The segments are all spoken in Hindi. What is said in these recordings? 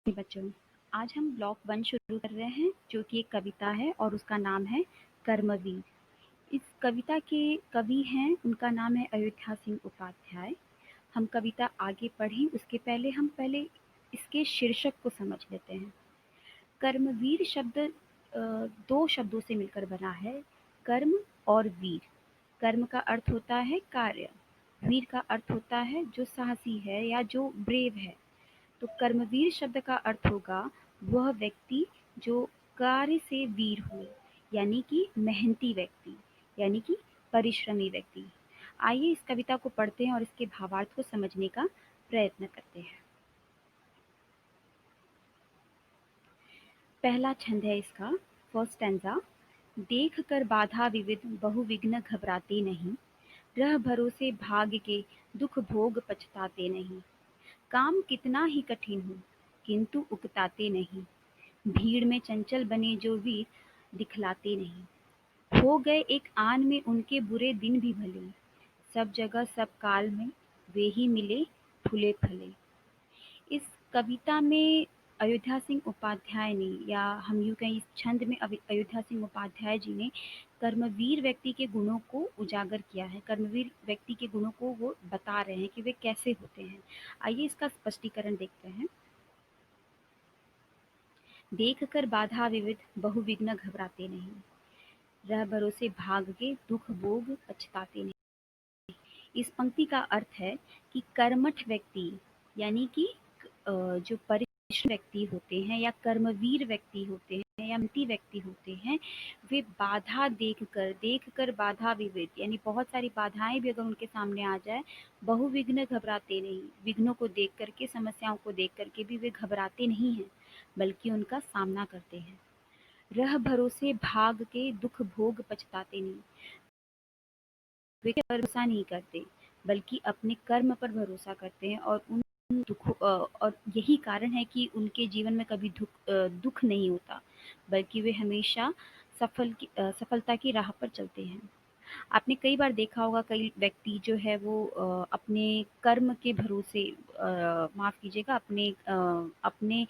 बच्चों, आज हम ब्लॉक 1 शुरू कर रहे हैं जो कि एक कविता है और उसका नाम है कर्मवीर। इस कविता के कवि हैं, उनका नाम है अयोध्या सिंह उपाध्याय। हम कविता आगे पढ़ें उसके पहले हम इसके शीर्षक को समझ लेते हैं। कर्मवीर शब्द दो शब्दों से मिलकर बना है, कर्म और वीर। कर्म का अर्थ होता है कार्य, वीर का अर्थ होता है जो साहसी है या जो ब्रेव है। तो कर्मवीर शब्द का अर्थ होगा वह व्यक्ति जो कार्य से वीर हो, यानी कि मेहनती व्यक्ति, यानी कि परिश्रमी व्यक्ति। आइए इस कविता को पढ़ते हैं और इसके भावार्थ को समझने का प्रयत्न करते हैं। पहला छंद है इसका, फर्स्ट स्टैंजा। देख कर बाधा विविध बहुविघ्न घबराते नहीं, रह भरोसे भाग्य के दुख भोग पछताते नहीं। काम कितना ही कठिन हो किंतु उकताते नहीं, भीड़ में चंचल बने जो वीर दिखलाते नहीं। हो गए एक आन में उनके बुरे दिन भी भले, सब जगह सब काल में वे ही मिले फूले फले। इस कविता में अयोध्या सिंह उपाध्याय ने, या हम यूं कहें इस छंद में अयोध्या सिंह उपाध्याय जी ने कर्मवीर व्यक्ति के गुणों को उजागर किया है। कर्मवीर व्यक्ति के गुणों को वो बता रहे हैं कि वे कैसे होते हैं। आइए इसका स्पष्टीकरण देखते हैं। देख कर बाधा विविध बहुविघ्न घबराते नहीं, रह भरोसे भाग के दुख भोग पछताते नहीं। इस पंक्ति का अर्थ है कि कर्मठ व्यक्ति, यानी कि जो परिश्रमी व्यक्ति होते हैं या कर्मवीर व्यक्ति होते हैं या मेहनती व्यक्ति होते हैं, वे बाधा देख कर बाधा विविध, यानी बहुत सारी बाधाएं भी अगर उनके सामने आ जाए, बहुविघ्न घबराते नहीं, विघ्नों को देख करके, समस्याओं को देख करके भी वे घबराते नहीं हैं, बल्कि उनका सामना करते हैं। रह भरोसे भाग के दुख भोग पछताते नहीं, वे भरोसा नहीं करते बल्कि अपने कर्म पर भरोसा करते हैं, और उन और यही कारण है कि उनके जीवन में कभी दुख नहीं होता, बल्कि वे हमेशा सफलता की राह पर चलते हैं। आपने कई बार देखा होगा, कई व्यक्ति जो है वो अपने कर्म के भरोसे, माफ कीजिएगा, अपने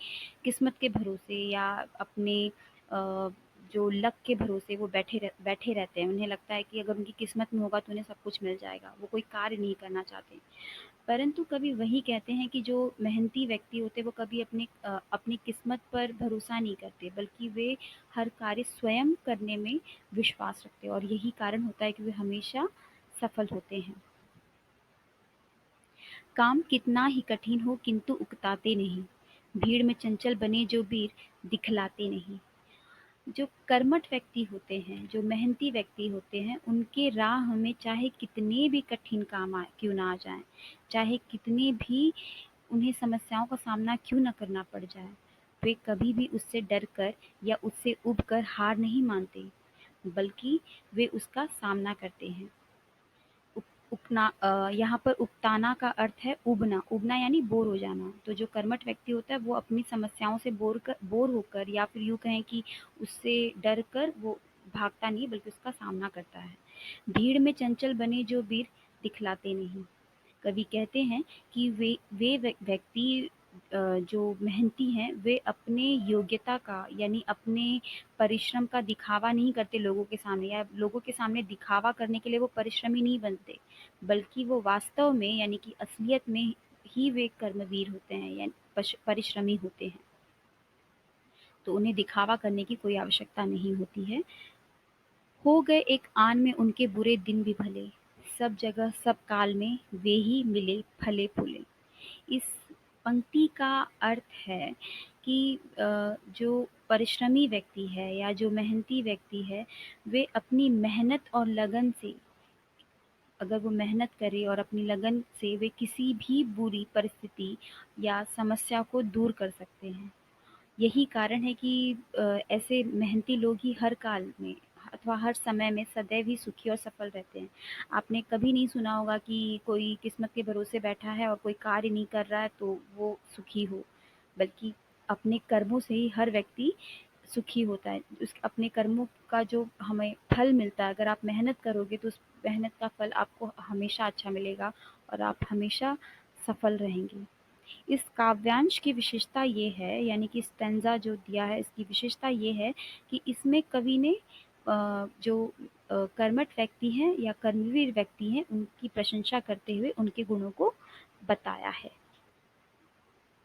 किस्मत के भरोसे या अपने जो लक के भरोसे वो बैठे रहते हैं। उन्हें लगता है कि अगर उनकी किस्मत में होगा तो उन्हें सब कुछ मिल जाएगा, वो कोई कार्य नहीं करना चाहते। परंतु कभी वही कहते हैं कि जो मेहनती व्यक्ति होते हैं वो कभी अपनी किस्मत पर भरोसा नहीं करते, बल्कि वे हर कार्य स्वयं करने में विश्वास रखते हैं, और यही कारण होता है कि वे हमेशा सफल होते हैं। काम कितना ही कठिन हो किंतु उकताते नहीं, भीड़ में चंचल बने जो वीर दिखलाते नहीं। जो कर्मठ व्यक्ति होते हैं, जो मेहनती व्यक्ति होते हैं, उनके राह में चाहे कितने भी कठिन काम क्यों ना आ जाएं, चाहे कितने भी उन्हें समस्याओं का सामना क्यों न करना पड़ जाए, वे कभी भी उससे डर कर या उससे उब कर हार नहीं मानते, बल्कि वे उसका सामना करते हैं। यहाँ पर उकताना का अर्थ है उबना। उबना यानी बोर हो जाना। तो जो कर्मठ व्यक्ति होता है वो अपनी समस्याओं से बोर होकर, या फिर यूँ कहें कि उससे डर कर वो भागता नहीं, बल्कि उसका सामना करता है। भीड़ में चंचल बने जो वीर दिखलाते नहीं। कवि कहते हैं कि वे व्यक्ति जो मेहनती हैं, वे अपने योग्यता का, यानी अपने परिश्रम का दिखावा नहीं करते लोगों के सामने, या लोगों के सामने दिखावा करने के लिए वो परिश्रमी नहीं बनते, बल्कि वो वास्तव में, यानी कि असलियत में ही वे कर्मवीर होते हैं, या परिश्रमी होते हैं। तो उन्हें दिखावा करने की कोई आवश्यकता नहीं होती है। हो गए एक आन में उनके बुरे दिन भी भले, सब जगह सब काल में वे ही मिले फले फूले। इस पंक्ति का अर्थ है कि जो परिश्रमी व्यक्ति है या जो मेहनती व्यक्ति है, वे अपनी मेहनत और लगन से, अगर वो मेहनत करे और अपनी लगन से, वे किसी भी बुरी परिस्थिति या समस्या को दूर कर सकते हैं। यही कारण है कि ऐसे मेहनती लोग ही हर काल में अथवा हर समय में सदैव ही सुखी और सफल रहते हैं। आपने कभी नहीं सुना होगा कि कोई किस्मत के भरोसे बैठा है और कोई कार्य नहीं कर रहा है तो वो सुखी हो, बल्कि अपने कर्मों से ही हर व्यक्ति सुखी होता है। अपने कर्मों का जो हमें फल मिलता है, अगर आप मेहनत करोगे तो उस मेहनत का फल आपको हमेशा अच्छा मिलेगा और आप हमेशा सफल रहेंगे। इस काव्यांश की विशेषता ये है, यानी कि स्टैन्ज़ा जो दिया है इसकी विशेषता ये है कि इसमें कवि ने जो कर्मठ व्यक्ति हैं या कर्मवीर व्यक्ति हैं उनकी प्रशंसा करते हुए उनके गुणों को बताया है।